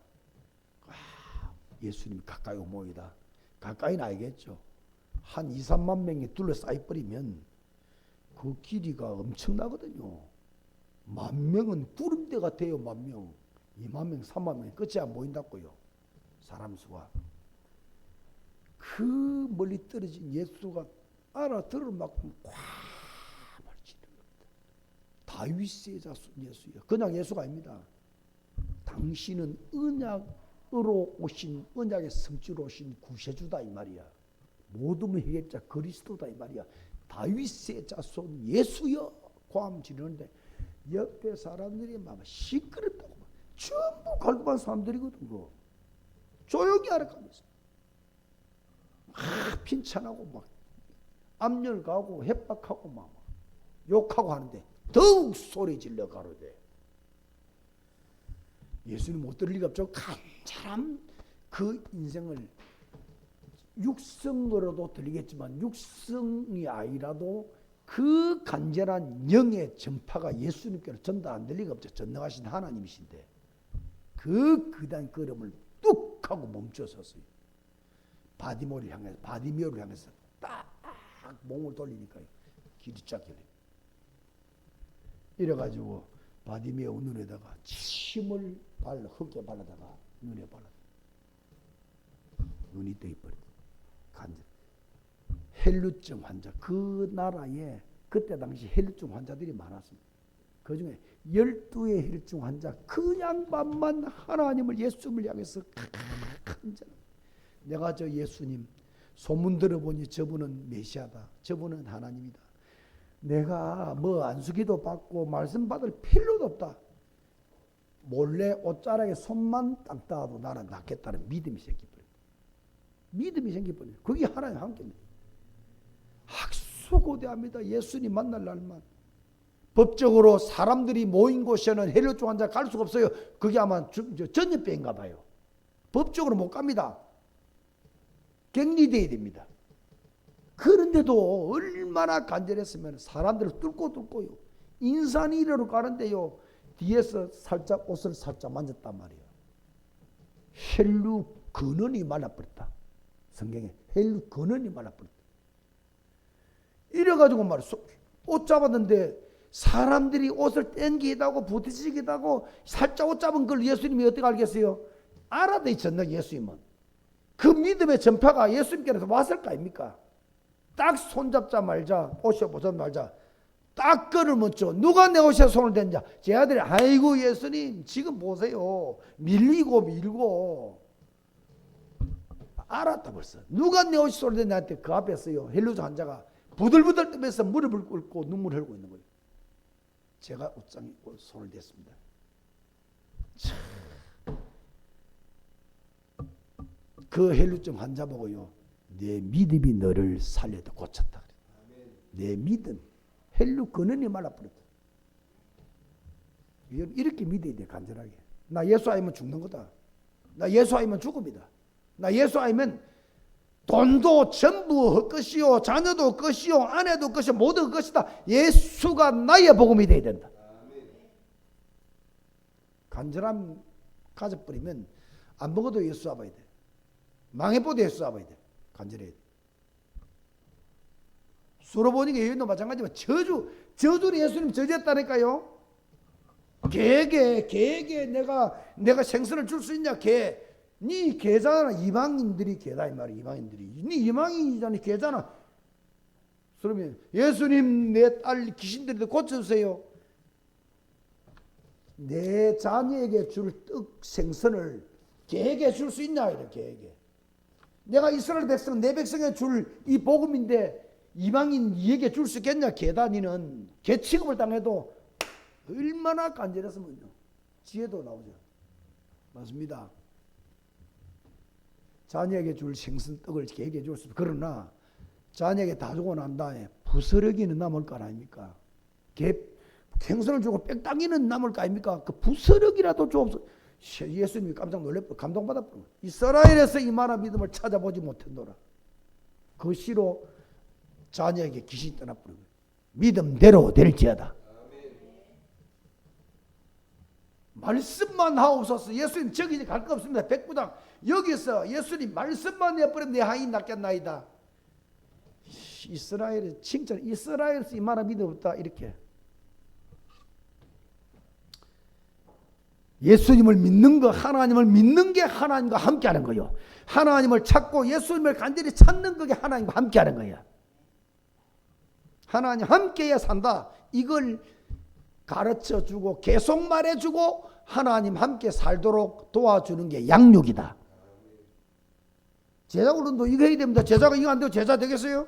예수님이 가까이 오모이다. 가까이는 알겠죠. 한 2, 3만 명이 둘러싸여버리면 그 길이가 엄청나거든요. 10,000명은 구름대 같아요. 10,000명. 2만 명, 3만 명이 끝이 안 보인다고요. 사람 수가. 그 멀리 떨어진 예수가 알아들을 만큼 콱 말치는 겁니다. 다윗의 자손 예수예요. 그냥 예수가 아닙니다. 당신은 언약으로 오신 언약의 성취로 오신 구세주다 이 말이야. 모든 해결자 그리스도다 이 말이야. 다윗의 자손 예수여 고함 지르는데 옆에 사람들이 막 시끄럽다고 전부 갈급한 사람들이거든. 그거 조용히 하라면서 막 핀찬하고 막 압력 가고 협박하고 막 욕하고 하는데 더욱 소리 질러 가로되 예수님 못 들을 리가 없죠. 간절한 그 인생을 육성으로도 들리겠지만 육성이 아니라도 그 간절한 영의 전파가 예수님께로 전달 안 될 리가 없죠. 전능하신 하나님이신데 그 그단 걸음을 뚝 하고 멈춰섰어요. 바디묘를 향해서 딱 몸을 돌리니까 길이 쫙 열려. 이래가지고 바디메오 눈에다가 침을 흙에 발라다가 눈에 발라. 눈이 떠있버렸어. 간절. 헬루증 환자. 그 나라에 그때 당시 헬루증 환자들이 많았습니다. 그 중에 12의 헬루증 환자 그 양반만 하나님을 예수님을 향해서 간절. 내가 저 예수님 소문 들어보니 저분은 메시아다. 저분은 하나님이다. 내가 뭐 안수기도 받고 말씀 받을 필요도 없다. 몰래 옷자락에 손만 딱 닿아도 나는 낫겠다는 믿음이 생겨버렸다. 믿음이 생겨버렸다. 그게 하나님 함께입니다. 학수고대합니다. 예수님 만날 날만. 법적으로 사람들이 모인 곳에는 헬루증 환자 갈 수가 없어요. 그게 아마 전염병인가 봐요. 법적으로 못 갑니다. 격리돼야 됩니다. 그런데도 얼마나 간절했으면 사람들을 뚫고요. 인산이 이리로 가는데요. 뒤에서 살짝 옷을 살짝 만졌단 말이에요. 헬루 근원이 말라버렸다. 성경에 헬루 근원이 말라버렸다. 이래가지고 말이야. 옷 잡았는데 사람들이 옷을 땡기기도 하고 부딪히기도 하고 살짝 옷 잡은 걸 예수님이 어떻게 알겠어요? 알아도 있었나 예수님은. 그 믿음의 전파가 예수님께서 왔을 거 아닙니까? 딱 손잡자 말자 옷에 보자 말자 딱 그를 묻죠. 누가 내 옷에 손을 댔냐? 제 아들이 아이고 예수님 지금 보세요. 밀고 알았다 벌써. 누가 내 옷에 손을 댔냐 한테 그 앞에서요. 헬루증 환자가 부들부들 떨면서 무릎을 꿇고 눈물을 흘리고 있는 거예요. 제가 옷장에 손을 댔습니다. 참. 그 헬루증 환자 보고요. 내 믿음이 너를 살려도 고쳤다. 내 믿음. 헬루 근원이 말라버렸다. 이렇게 믿어야 돼. 간절하게. 나 예수 아니면 죽는 거다. 나 예수 아니면 죽음이다. 나 예수 아니면 돈도 전부 헛것이요 자녀도 헛것이요 아내도 헛것이요 모두 헛것이다. 예수가 나의 복음이 돼야 된다. 간절함 가져버리면 안 먹어도 예수 와봐야 돼. 망해보도 예수 와봐야 돼. 간절해야 돼. 수로 보니까 여인도 마찬가지지만 저주를 예수님 저지했다니까요. 개에게 내가 생선을 줄 수 있냐? 네 개잖아. 이방인들이 개다 이 말이야. 이방인들이. 네 이방인이잖아. 개잖아. 그러면 예수님 내 딸 귀신들도 고쳐주세요. 내 자녀에게 줄 떡 생선을 개에게 줄 수 있냐? 이렇게 개에게. 내가 이스라엘 백성 내 백성에 줄 이 복음인데 이방인 이에게 줄 수 있겠냐? 개다. 니는 개 취급을 당해도 얼마나 간절했으면요. 지혜도 나오죠. 맞습니다. 자녀에게 줄 생선 떡을 개에게 줄 수. 그러나 자녀에게 다 주고 난 다음에 부스러기는 남을 거 아닙니까? 생선을 주고 빽딱이는 남을 거 아닙니까? 그 부스러기라도 좀 예수님이 깜짝 놀랐고 감동받았고 이스라엘에서 이만한 믿음을 찾아보지 못했노라. 그 시로 자녀에게 귀신이 떠나버리고 믿음대로 될지어다. 말씀만 하옵소서. 예수님 저기 갈 거 없습니다. 백부당 여기서 예수님 말씀만 해버리면 내 하인 낫겠나이다. 이스라엘의 칭찬. 이스라엘에서 이만한 믿음 없다. 이렇게 예수님을 믿는 거, 하나님을 믿는 게 하나님과 함께하는 거요. 하나님을 찾고 예수님을 간절히 찾는 그게 하나님과 함께하는 거야. 하나님 함께해야 산다. 이걸 가르쳐주고 계속 말해주고 하나님 함께 살도록 도와주는 게 양육이다. 제자 훈련도 이거 해야 됩니다. 제자가 이거 안 되고 제자 되겠어요?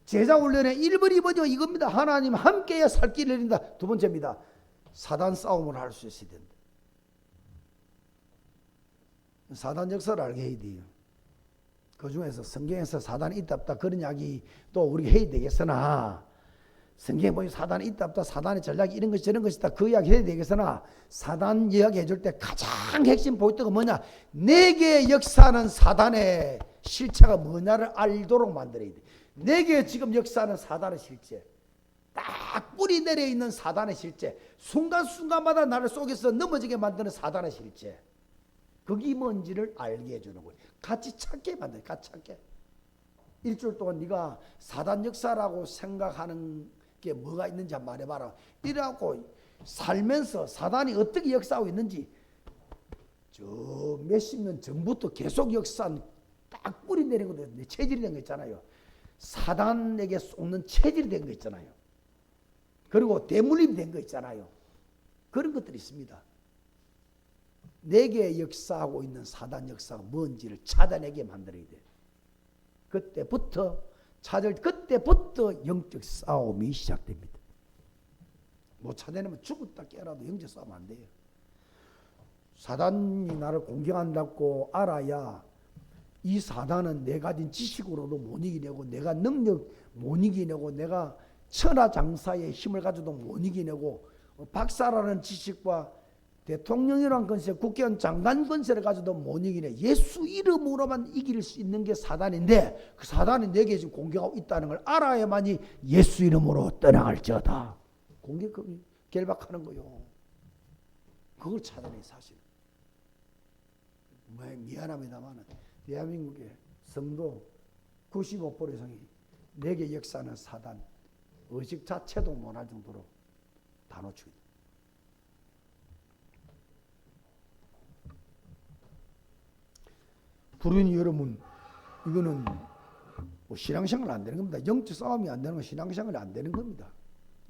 제자 훈련의 1번 2번이 이겁니다. 하나님 함께해야 살 길을 내린다. 두 번째입니다. 사단 싸움을 할 수 있어야 된다. 사단 역사를 알게 해야 돼요. 그 중에서 성경에서 사단이 있다 없다 그런 이야기 또 우리가 해야 되겠으나, 성경에 보면 사단이 있다 없다, 사단의 전략이 이런 것이 저런 것이다 그 이야기 해야 되겠으나, 사단 이야기 해줄 때 가장 핵심 포인트가 뭐냐, 내게 역사하는 사단의 실체가 뭐냐를 알도록 만들어야 돼. 내게 지금 역사하는 사단의 실체, 딱 뿌리 내려 있는 사단의 실체, 순간순간마다 나를 속에서 넘어지게 만드는 사단의 실체, 그게 뭔지를 알게 해주는 거예요. 같이 찾게 만들어요. 같이 찾게. 일주일 동안 네가 사단 역사라고 생각하는 게 뭐가 있는지 한번 말해봐라. 이래갖고 살면서 사단이 어떻게 역사하고 있는지 저 몇십 년 전부터 계속 역사한 딱 뿌리 내린 것도 체질이 된 거 있잖아요. 사단에게 쏟는 체질이 된 거 있잖아요. 그리고 대물림이 된 거 있잖아요. 그런 것들이 있습니다. 내게 역사하고 있는 사단 역사가 뭔지를 찾아내게 만들어야 돼. 그때부터 영적 싸움이 시작됩니다. 못 찾아내면 죽었다 깨라도 영적 싸움 안 돼요. 사단이 나를 공격한다고 알아야 이 사단은 내 가진 지식으로도 못 이기내고, 내가 능력 못 이기내고, 내가 천하장사의 힘을 가져도 못 이기내고, 박사라는 지식과 대통령이라는 건세, 국회의원 장관 건세를 가져도 못 이기네. 예수 이름으로만 이길 수 있는 게 사단인데, 그 사단이 내게 지금 공격하고 있다는 걸 알아야만이 예수 이름으로 떠나갈지어다. 결박하는 거요. 그걸 찾아내. 사실 미안합니다만 대한민국의 성도 95% 이상이 내게 역사하는 사단 의식 자체도 못할 정도로 다 놓치고 있다. 부르니 여러분, 이거는 뭐 신앙생활 안 되는 겁니다. 영적 싸움이 안 되는 건 신앙생활이 안 되는 겁니다.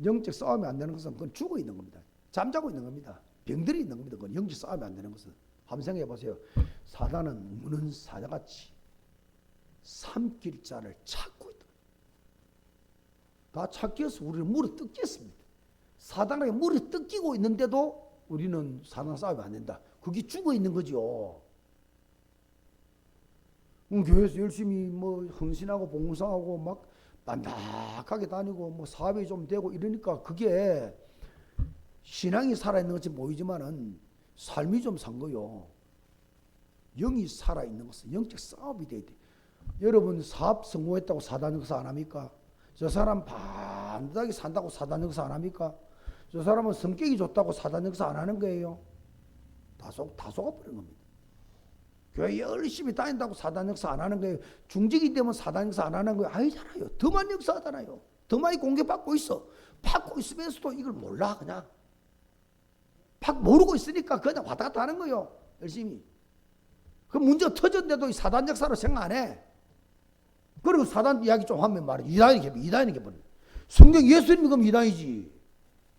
영적 싸움이 안 되는 것은 그건 죽어 있는 겁니다. 잠자고 있는 겁니다. 병들어 있는 겁니다. 그건 영적 싸움이 안 되는 것은. 한번 생각해 보세요. 사단은 무는 사자같이 삼킬 자를 찾고 있다. 다 찾기 위해서 우리를 물어 뜯겠습니다. 사단에게 물어 뜯기고 있는데도 우리는 사단 싸움이 안 된다. 그게 죽어 있는 거죠. 교회에서 열심히 뭐 헌신하고 봉사하고 막 반박하게 다니고 뭐 사업이 좀 되고 이러니까 그게 신앙이 살아있는 것처럼 보이지만은 삶이 좀 산 거요. 영이 살아있는 것은 영적 싸움이 돼야 돼. 여러분 사업 성공했다고 사단 역사 안 합니까? 저 사람 반듯하게 산다고 사단 역사 안 합니까? 저 사람은 성격이 좋다고 사단 역사 안 하는 거예요. 다 속아버린 겁니다. 교회 열심히 다닌다고 사단 역사 안 하는 거예요. 중직이 되면 사단 역사 안 하는 거예요. 아니잖아요. 더 많이 역사하잖아요. 더 많이 공격받고 있어. 받고 있으면서도 이걸 몰라. 그냥 모르고 있으니까 그냥 왔다 갔다 하는 거예요. 열심히. 그 문제가 터졌는데도 이 사단 역사로 생각 안 해. 그리고 사단 이야기 좀 하면 말이야. 이단이 개버려. 성경 예수님이 그럼 이단이지.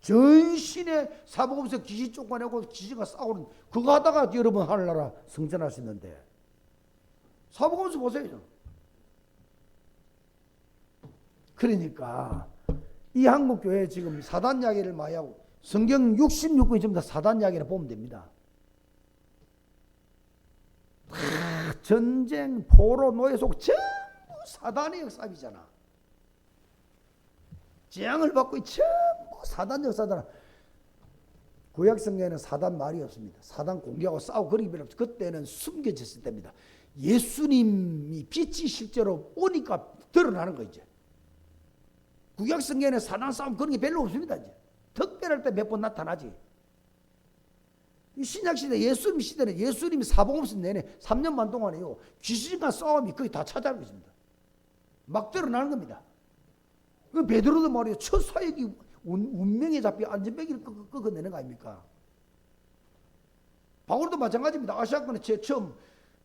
전신에 사복음서 귀신 쫓아내고 귀신과 싸우는 그거 하다가 여러분 하늘나라 성전할 수 있는데 사복음서 보세요. 그러니까 이 한국교회 지금 사단 이야기를 많이 하고 성경 66권이 전부 다 사단 이야기를 보면 됩니다. 전쟁, 포로, 노예 속 전부 사단의 역사이잖아. 재앙을 받고 전부 사단 역사잖아. 구약성경에는 사단 말이 없습니다. 사단 공격하고 싸우고 그런 게 별로 없어요. 그때는 숨겨졌을 때입니다. 예수님이 빛이 실제로 오니까 드러나는 거 이제. 구약성경에는 사단 싸움 그런 게 별로 없습니다. 이제. 특별할 때 몇 번 나타나지. 이 신약시대 예수님 시대는 예수님이 사복음서 내내 3년 반 동안에요. 귀신과 싸움이 거의 다 찾아오고 있습니다. 막 드러나는 겁니다. 그 베드로도 말이에요. 첫 사역이 운명에 잡혀 안전벨기를 끄어내는 거 아닙니까? 바울도 마찬가지입니다. 아시아권에 처음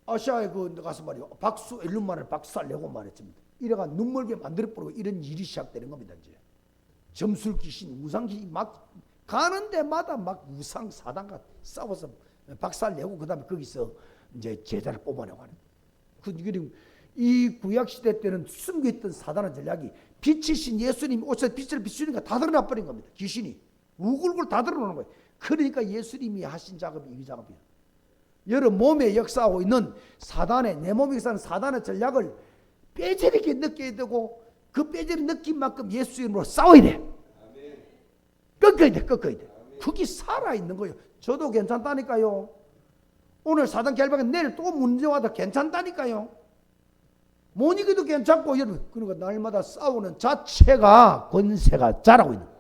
아시아에 가서 말이에요. 박수 엘룸만을 박살내고 말했습니다. 이래가 눈멀게 만들어버리고 이런 일이 시작되는 겁니다. 이제 점술 귀신, 우상 귀신 막 가는 데마다 막 우상 사단과 싸워서 박살내고 그다음에 거기서 이제 제자를 뽑아내고 하는. 이 구약 시대 때는 숨겨있던 사단의 전략이 빛이신 예수님이 오셔서 빛을 비추니까 다 드러나 버린 겁니다. 귀신이 우글우글 다 드러나는 거예요. 그러니까 예수님이 하신 작업이 이 작업이에요. 여러 몸에 역사하고 있는 사단의, 내 몸에 역사하는 사단의 전략을 뼈저리게 느껴야 되고, 그 뼈저리 느낀 만큼 예수 이름으로 싸워야 돼. 꺾어야 돼. 그게 살아있는 거예요. 저도 괜찮다니까요. 오늘 사단 결박에 내일 또 문제 와도 괜찮다니까요. 못 이겨도 괜찮고, 여러분, 그러니까 날마다 싸우는 자체가 권세가 자라고 있는 거예요.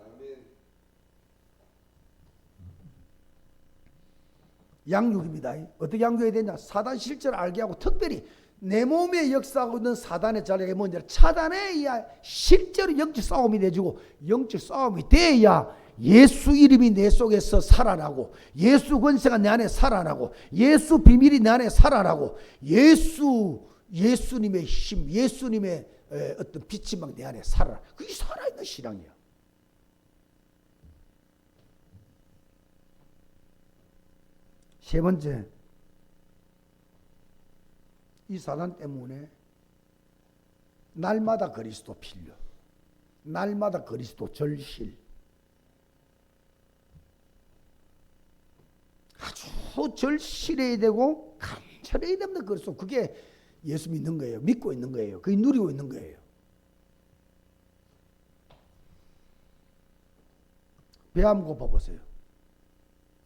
양육입니다. 어떻게 양육해야 되냐? 사단 실제를 알게 하고, 특별히 내 몸에 역사하고 있는 사단의 자력이 뭔지를 차단해야 실제로 영적 싸움이 돼주고, 영적 싸움이 돼야 예수 이름이 내 속에서 살아나고, 예수 권세가 내 안에 살아나고, 예수 비밀이 내 안에 살아나고, 예수님의 힘, 예수님의 어떤 빛이 막 내 안에 살아나. 그게 살아있는 신앙이야. 세 번째, 이 사단 때문에 날마다 그리스도 필요, 날마다 그리스도 절실, 아주 절실해야 되고 간절해야 됩니다. 그래서 그게 예수 믿는 거예요. 믿고 있는 거예요. 그게 누리고 있는 거예요. 배 한번 고파보세요.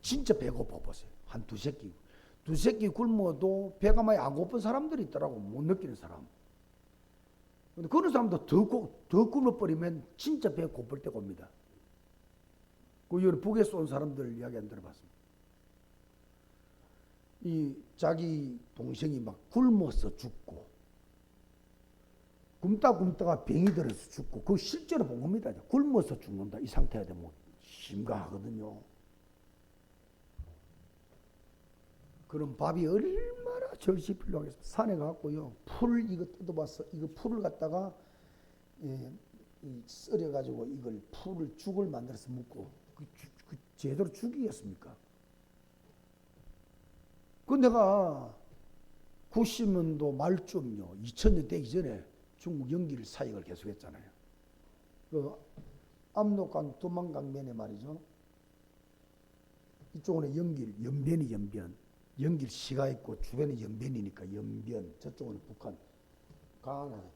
진짜 배 고파보세요. 한 두 새끼 굶어도 배가 많이 안 고픈 사람들이 있더라고. 못 느끼는 사람. 근데 그런 사람도 더 굶어버리면 진짜 배 고플 때가 옵니다. 그 북에서 온 사람들 이야기 안 들어봤습니다. 이 자기 동생이 막 굶어서 죽고, 굶다가 병이 들어서 죽고, 그거 실제로 본 겁니다. 굶어서 죽는다. 이 상태가 되면 심각하거든요. 그럼 밥이 얼마나 절실히 필요하겠습니까? 산에 가고요, 풀 이거 뜯어봤어. 이거 풀을 갖다가 썰어가지고 이걸 풀을 죽을 만들어서 먹고, 그 제대로 죽이겠습니까? 그 내가 90년도 말쯤요, 2000년 되기 전에 중국 연길 사역을 계속했잖아요. 그 압록강 두만강면에 말이죠. 이쪽은 연변이 연변. 연길 시가 있고 주변에 연변이니까 연변. 저쪽은 북한.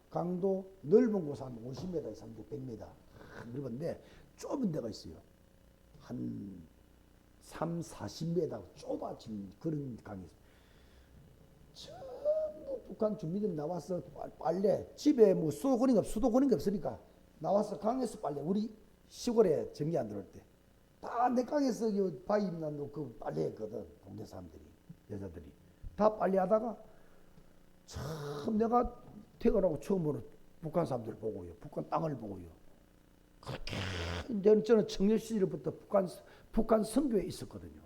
강도 넓은 곳 한 50m에서 100m 넓은데 좁은 데가 있어요. 한 3, 40m 좁아진 그런 강이 있어요. 전부 북한 주민들이 나와서 빨래, 집에 뭐 수도권이 없으니까 나와서 강에서 빨래, 우리 시골에 전기 안 들어올 때 다 내 강에서 바위 있는 그 빨래했거든. 동네 사람들이, 여자들이 다 빨래하다가 참 내가 퇴근하고 처음으로 북한 사람들을 보고요, 북한 땅을 보고요. 그렇게 저는 청년 시절부터 북한 선교에 있었거든요.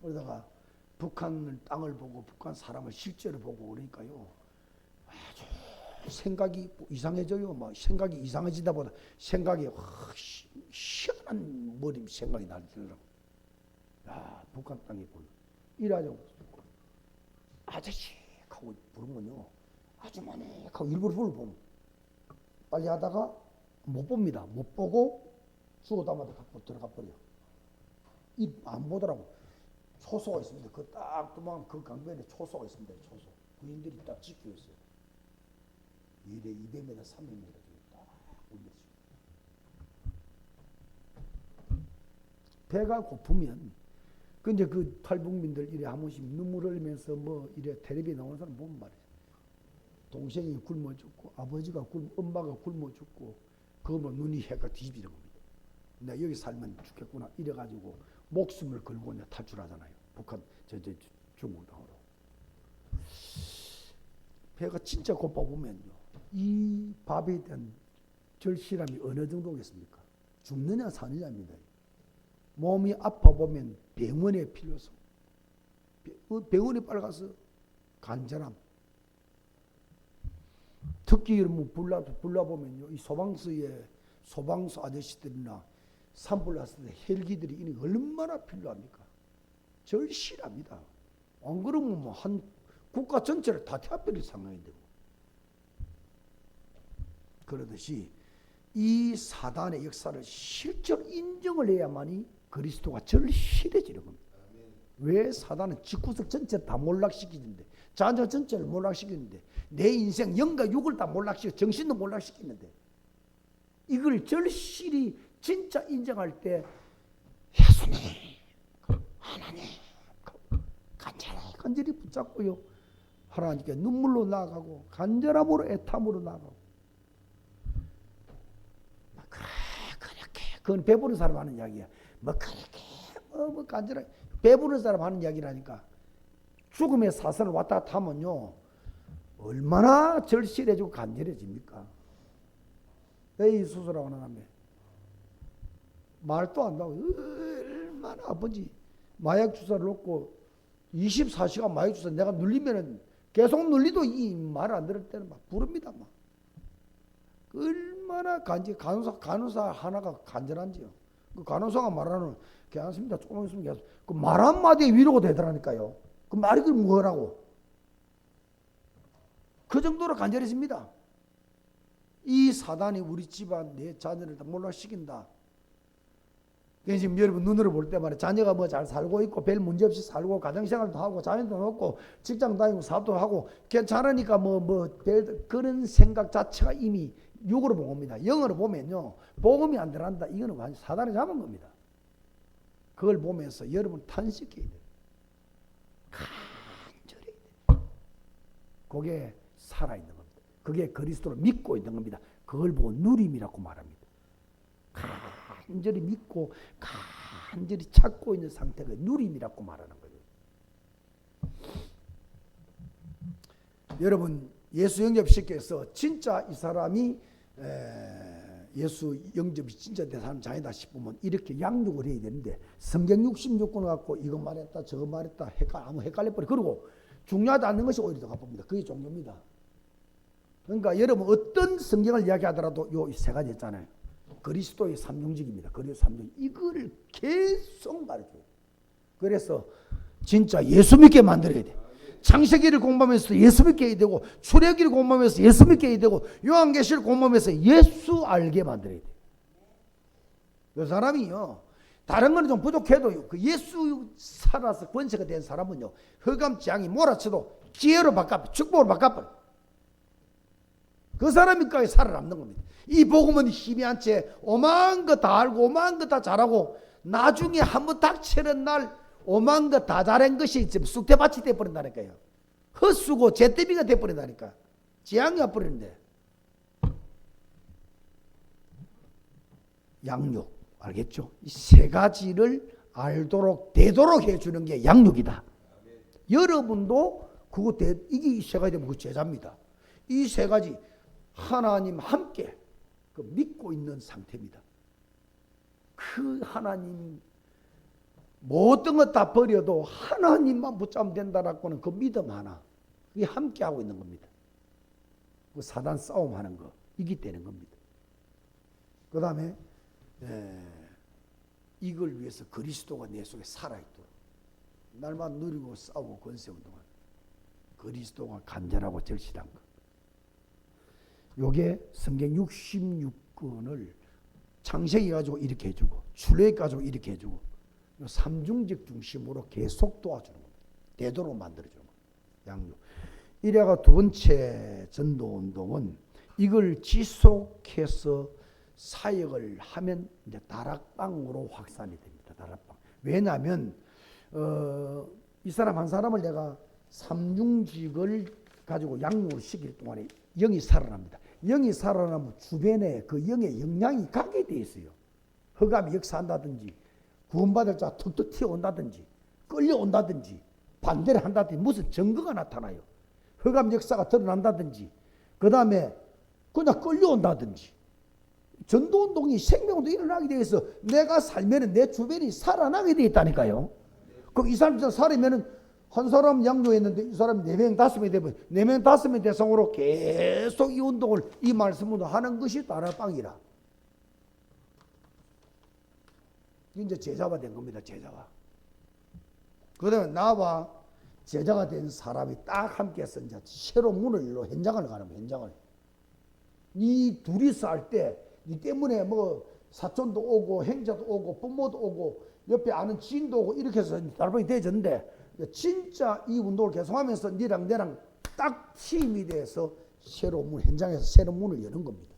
그러다가 북한 땅을 보고 북한 사람을 실제로 보고 그러니까요, 아주 생각이 이상해져요. 막 생각이 이상해지다 보다 생각이 희한한 머리 생각이 나더라고. 야, 북한 땅에 보여. 이래가지고 아저씨 하고 부르면요, 아주머니 하고 일부러 불을 보면 빨리 하다가 못 봅니다. 못 보고 죽어다마다 갖고 들어가 버려. 입 안 보더라고. 초소가 있습니다. 그 딱 도망 그 강변에 초소가 있습니다. 초소. 부인들이 딱 지키고 있어요. 이래 200m, 300m 딱 올렸어요. 배가 고프면, 근데 그 탈북민들 이래 한 번씩 눈물 흘리면서 뭐 이래 텔레비에 나오는 사람 보면 말이야. 동생이 굶어 죽고, 엄마가 굶어 죽고, 그거 뭐 눈이 해가 뒤집히는 겁니다. 나 여기 살면 죽겠구나 이래가지고 목숨을 걸고 이제 탈출하잖아요. 북한, 중국 땅으로. 배가 진짜 고파 보면요, 이 밥에 대한 절실함이 어느 정도겠습니까? 죽느냐 사느냐입니다. 몸이 아파 보면 병원에 필요해서 병원에 빨리 가서 간절함. 특히 뭐 불나보면요, 이 소방서 아저씨들이나 산불 났을 때 헬기들이 얼마나 필요합니까? 절실합니다. 안 그러면 뭐 한 국가 전체를 다 태워버릴 상황이 되고. 그러듯이 이 사단의 역사를 실제로 인정을 해야만이 그리스도가 절실해지는 겁니다. 왜? 사단은 집구석 전체를 다 몰락시키는데, 자녀 전체를 몰락시키는데, 내 인생 영과 육을 다 몰락시키고 정신도 몰락시키는데, 이걸 절실히 진짜 인정할 때 예수님, 하나님 간절히 붙잡고요, 하나님께 눈물로 나아가고 간절함으로 애탐으로 나아가고. 그렇게 그건 배부른 사람 하는 이야기야. 그렇게 간절하게 배부른 사람 하는 이야기라니까. 죽음의 사선을 왔다 갔다 하면요, 얼마나 절실해지고 간절해집니까? 이 수술하고 난 다음에 말도 안 나고 얼마나 아픈지. 마약 주사를 놓고 24시간 마약 주사 내가 눌리면은 계속 눌리도 이 말 안 들을 때는 막 부릅니다. 막 얼마나 간호사 하나가 간절한지요. 그 간호사가 말하는 괜찮습니다. 조금 있으면 계속 그 말 한마디에 위로가 되더라니까요. 그 말이 그 뭐라고? 그 정도로 간절해집니다. 이 사단이 우리 집안 내 자녀를 다 몰락시킨다. 지금 여러분 눈으로 볼 때 말이야, 자녀가 뭐 잘 살고 있고 별 문제 없이 살고 가정생활도 하고 자녀도 놓고 직장 다니고 사업도 하고 괜찮으니까 그런 생각 자체가 이미 육으로 본 겁니다. 영어로 보면요, 복음이 안 들어간다. 이거는 완전 사단이 잡은 겁니다. 그걸 보면서 여러분 탄식해야 돼요. 간절히 돼요. 그게 살아있는 겁니다. 그게 그리스도를 믿고 있는 겁니다. 그걸 보고 누림이라고 말합니다. 간절히 믿고 간절히 찾고 있는 상태가 누림이라고 말하는 거예요. 여러분, 예수 영접시켜서 진짜 이 사람이 예수 영접이 진짜 내 사람 자이다 싶으면 이렇게 양육을 해야 되는데, 성경 66권을 갖고 이거 말했다 저거 말했다 아무 헷갈려버려. 그리고 중요하지 않는 것이 오히려 더 가쁩니다. 그게 종교입니다. 그러니까 여러분 어떤 성경을 이야기하더라도 요 세 가지 있잖아요. 그리스도의 삼중직입니다. 그리스도 삼중, 이거를 계속 가르쳐요. 그래서 진짜 예수 믿게 만들어야 돼. 창세기를 공부하면서 예수 믿게 해야 되고, 출애기를 공부하면서 예수 믿게 해야 되고, 요한계시를 공부하면서 예수 알게 만들어야 돼. 이 사람이요, 다른 거는 좀 부족해도요, 그 예수 살아서 권세가 된 사람은요, 흑암 재앙이 몰아쳐도 지혜로 바꿔, 축복으로 바꿔버려. 그 사람이까지 살아남는 겁니다. 이 복음은 희미한 채 오만 거 다 알고 오만 거 다 잘하고, 나중에 한번 닥치는 날 오만 거 다 잘한 것이 지금 쑥대밭이 돼버린다니까요. 헛수고 재대비가 돼버린다니까. 재앙이 와버리는데. 양육, 알겠죠? 이 세 가지를 알도록 되도록 해주는 게 양육이다. 여러분도 이게 세 가지 되면 그 제자입니다. 이 세 가지 하나님 함께 그 믿고 있는 상태입니다. 그 하나님 모든 것 다 버려도 하나님만 붙잡으면 된다라고는 그 믿음 하나, 그게 함께 하고 있는 겁니다. 그 사단 싸움하는 거 이기되는 겁니다. 그 다음에 이걸 위해서 그리스도가 내 속에 살아있도록 날마다 누리고 싸우고 권세 운동하는 그리스도가 간절하고 절실한 것. 요게 성경 66권을 창세기 가지고 이렇게 해주고, 출애굽 가지고 이렇게 해주고, 요 삼중직 중심으로 계속 도와주는 겁니다. 되도록 만들어주는 겁니다. 양육. 이래가 두 번째 전도운동은 이걸 지속해서 사역을 하면 이제 다락방으로 확산이 됩니다. 다락방. 왜냐하면 이 사람 한 사람을 내가 삼중직을 가지고 양육을 시킬 동안에 영이 살아납니다. 영이 살아나면 주변에 그 영의 영향이 가게 돼 있어요. 흑암이 역사한다든지, 구원받을 자가 툭툭 튀어온다든지, 끌려온다든지, 반대를 한다든지, 무슨 증거가 나타나요. 흑암 역사가 드러난다든지, 그 다음에 그냥 끌려온다든지. 전도운동이 생명도 일어나게 돼 있어. 내가 살면 내 주변이 살아나게 돼 있다니까요. 그럼 이 사람 살으면은 한 사람 양육했는데 이 사람이 4명, 5명이 되면 4명, 5명 대상으로 계속 이 운동을, 이 말씀으로 하는 것이 다락방이라. 이제 제자가 된 겁니다. 제자가. 그 다음에 나와 제자가 된 사람이 딱 함께해서 이제 새로운 문을 열로 현장을 가는 거예요. 현장을. 이 둘이서 할 때 니 때문에 뭐 사촌도 오고 행자도 오고 부모도 오고 옆에 아는 지인도 오고 이렇게 해서 달방이 되어졌는데 진짜 이 운동을 계속하면서 니랑 내랑 딱 힘이 돼서 새로운 문, 현장에서 새로운 문을 여는 겁니다.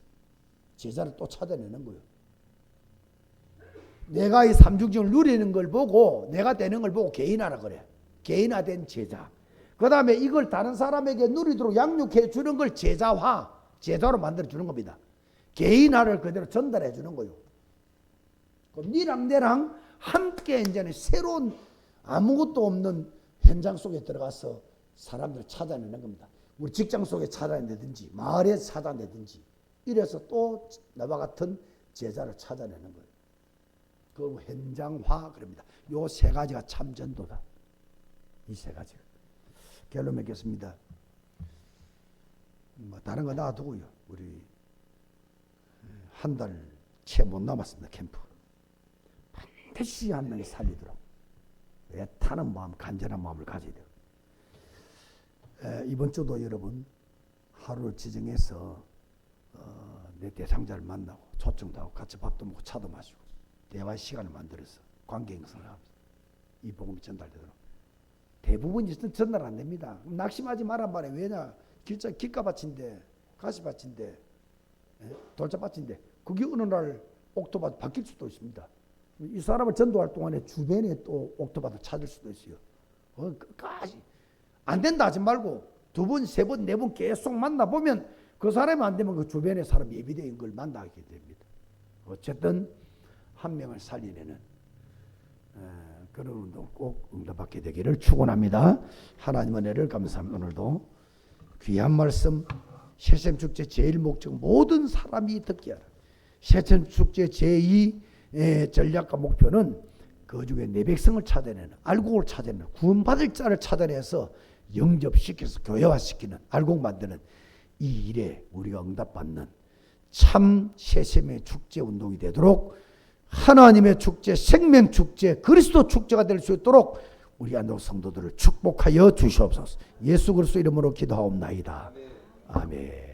제자를 또 찾아내는 거예요. 내가 이 삼중증을 누리는 걸 보고 내가 되는 걸 보고 개인화라 그래. 개인화된 제자. 그 다음에 이걸 다른 사람에게 누리도록 양육해 주는 걸 제자화, 제자로 만들어 주는 겁니다. 개인화를 그대로 전달해 주는 거예요. 그럼 니랑 내랑 함께 이제는 새로운 아무것도 없는 현장 속에 들어가서 사람들을 찾아내는 겁니다. 우리 직장 속에 찾아내든지 마을에 찾아내든지 이래서 또 나와 같은 제자를 찾아내는 거예요. 그걸 현장화 그럽니다. 요 세 가지가 참 전도다. 이 세 가지가. 결론 맺겠습니다. 뭐 다른 거 놔두고요. 우리 한 달 채 못 남았습니다. 캠프. 반드시 한 명이 살리도록 애타는 마음, 간절한 마음을 가져야 돼요. 이번 주도 여러분 하루를 지정해서 내 대상자를 만나고 초청도 하고 같이 밥도 먹고 차도 마시고 대화 시간을 만들어서 관계 형성을 합니다. 이 복음이 전달되도록. 대부분이 전달 안 됩니다. 낙심하지 말란 말이에요. 왜냐? 길가밭인데 가시밭인데 돌자밭인데 그게 어느 날 옥토밭 바뀔 수도 있습니다. 이 사람을 전도할 동안에 주변에 또 옥토밭을 찾을 수도 있어요. 끝까지 안 된다 하지 말고 두 번, 세 번, 네 번 계속 만나보면 그 사람이 안 되면 그 주변의 사람 예비된 걸 만나게 됩니다. 어쨌든 한 명을 살리려는 그런 운동 꼭 응답받게 되기를 축원합니다. 하나님의 은혜를 감사합니다. 오늘도 귀한 말씀 셰셈 축제 제일 목적 모든 사람이 듣게 하라. 셰셈 축제 제2 전략과 목표는 그 중에 내 백성을 찾아내는 알곡을 찾아내는 구원받을 자를 찾아내서 영접시켜서 교회화시키는 알곡 만드는 이 일에 우리가 응답받는 참 셰셈의 축제 운동이 되도록 하나님의 축제, 생명 축제, 그리스도 축제가 될 수 있도록 우리 안동 성도들을 축복하여 주시옵소서. 예수 그리스도 이름으로 기도하옵나이다. 아멘.